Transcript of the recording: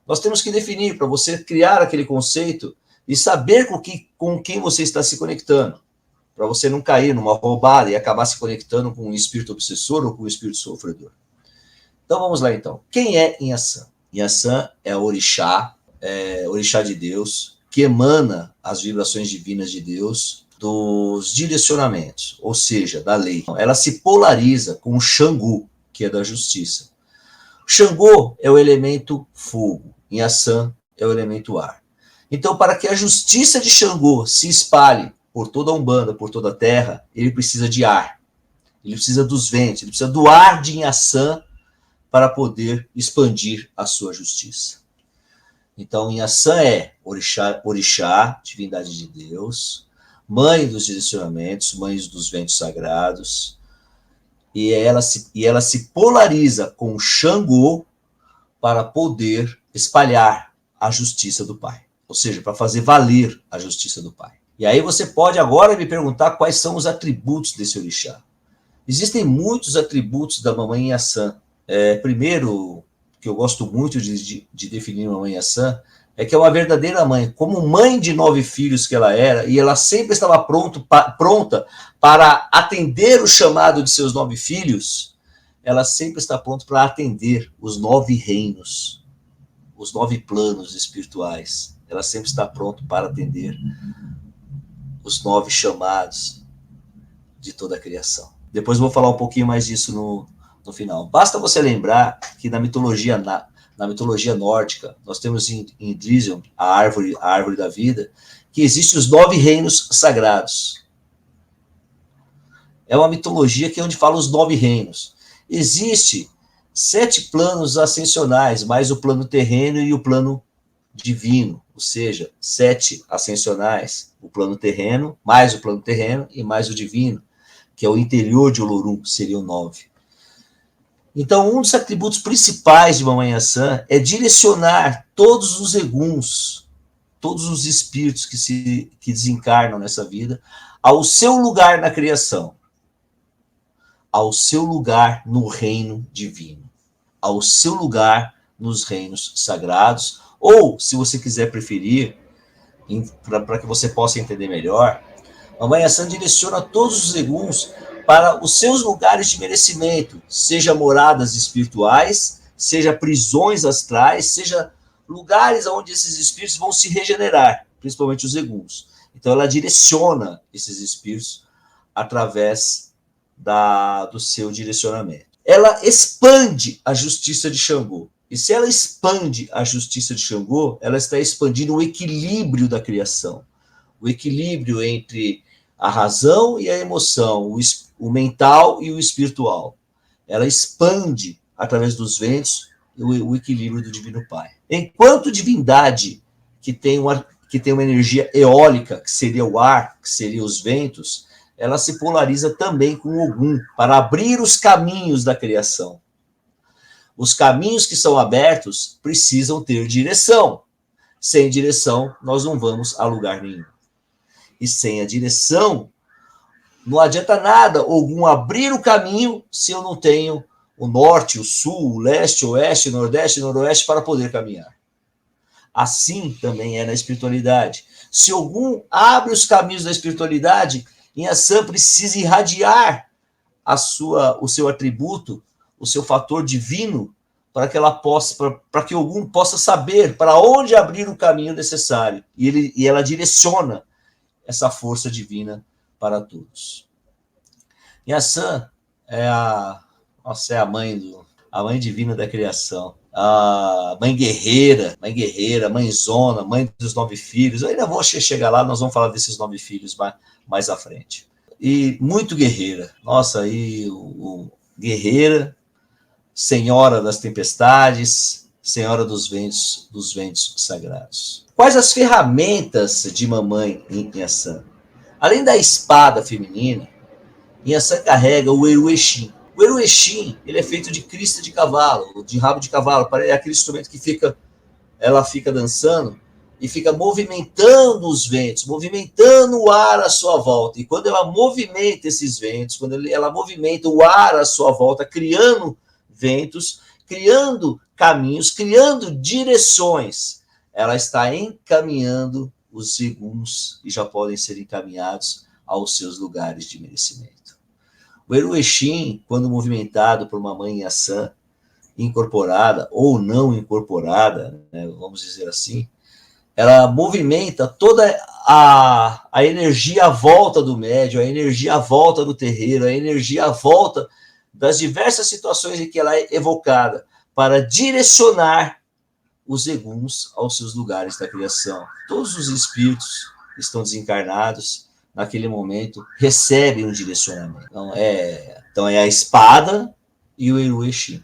Nós temos que definir para você criar aquele conceito e saber com quem você está se conectando, para você não cair numa roubada e acabar se conectando com um espírito obsessor ou com um espírito sofredor. Então vamos lá então. Quem é Inhaçã? Inhaçã é orixá de Deus, que emana as vibrações divinas de Deus dos direcionamentos, ou seja, da lei. Ela se polariza com o Xangô, que é da justiça. Xangô é o elemento fogo, Inhaçã é o elemento ar. Então, para que a justiça de Xangô se espalhe por toda a Umbanda, por toda a terra, ele precisa de ar, ele precisa dos ventos, ele precisa do ar de Inhaçã para poder expandir a sua justiça. Então, Inhaçã é orixá, divindade de Deus, mãe dos direcionamentos, mãe dos ventos sagrados, e ela se polariza com Xangô para poder espalhar a justiça do Pai, ou seja, para fazer valer a justiça do Pai. E aí você pode agora me perguntar quais são os atributos desse orixá. Existem muitos atributos da mamãe Inhaçã. Primeiro, que eu gosto muito de definir a mamãe Inhaçã, é que é uma verdadeira mãe. Como mãe de 9 filhos que ela era, e ela sempre estava pronta para atender o chamado de seus 9 filhos, ela sempre está pronta para atender os 9 reinos, os 9 planos espirituais. Ela sempre está pronta para atender os 9 chamados de toda a criação. Depois eu vou falar um pouquinho mais disso no final. Basta você lembrar que na mitologia nórdica, nós temos em Drizzt, a árvore da vida, que existem os 9 reinos sagrados. É uma mitologia que é onde fala os 9 reinos. Existe 7 planos ascensionais, mais o plano terreno e o plano divino, ou seja, 7 ascensionais, o plano terreno, mais o plano terreno e mais o divino, que é o interior de Olorum, seriam 9. Então, um dos atributos principais de Mamãe Inhaçã é direcionar todos os eguns, todos os espíritos que desencarnam nessa vida, ao seu lugar na criação, ao seu lugar no reino divino, ao seu lugar nos reinos sagrados, ou, se você quiser preferir, para que você possa entender melhor, Mamãe Inhaçã direciona todos os eguns para os seus lugares de merecimento, seja moradas espirituais, seja prisões astrais, seja lugares onde esses espíritos vão se regenerar, principalmente os eguns. Então ela direciona esses espíritos através do seu direcionamento. Ela expande a justiça de Xangô. E se ela expande a justiça de Xangô, ela está expandindo o equilíbrio da criação. O equilíbrio entre a razão e a emoção, o mental e o espiritual. Ela expande, através dos ventos, o equilíbrio do Divino Pai. Enquanto divindade que tem uma energia eólica, que seria o ar, que seria os ventos, ela se polariza também com o Ogum, para abrir os caminhos da criação. Os caminhos que são abertos precisam ter direção. Sem direção, nós não vamos a lugar nenhum. E sem a direção, não adianta nada Ogum abrir o caminho se eu não tenho o norte, o sul, o leste, o oeste, o nordeste, o noroeste para poder caminhar. Assim também é na espiritualidade. Se Ogum abre os caminhos da espiritualidade, Inhaçã precisa irradiar o seu atributo, o seu fator divino, para que Ogum possa saber para onde abrir o caminho necessário. E ela direciona essa força divina para todos. Inhaçã é a mãe divina da criação, a mãe guerreira, mãezona, mãe dos 9 filhos. Eu ainda vou chegar lá, nós vamos falar desses 9 filhos mais à frente. E muito guerreira. Nossa, guerreira, senhora das tempestades, senhora dos ventos sagrados. Quais as ferramentas de mamãe Inhaçã? Além da espada feminina, Inhaçã carrega o Eruexim. O Eruexim, ele é feito de crista de cavalo, de rabo de cavalo, é aquele instrumento que ela fica dançando e fica movimentando os ventos, movimentando o ar à sua volta. E quando ela movimenta esses ventos, quando ela movimenta o ar à sua volta, criando ventos, criando caminhos, criando direções. Ela está encaminhando os seguns e já podem ser encaminhados aos seus lugares de merecimento. O Eru-Exim, quando movimentado por uma mãe Iaçã, incorporada ou não incorporada, né, vamos dizer assim, ela movimenta toda a energia à volta do médium, a energia à volta do terreiro, a energia à volta das diversas situações em que ela é evocada, para direcionar os eguns aos seus lugares da criação. Todos os espíritos que estão desencarnados, naquele momento, recebem um direcionamento. Então é a espada e o Eru-Exim.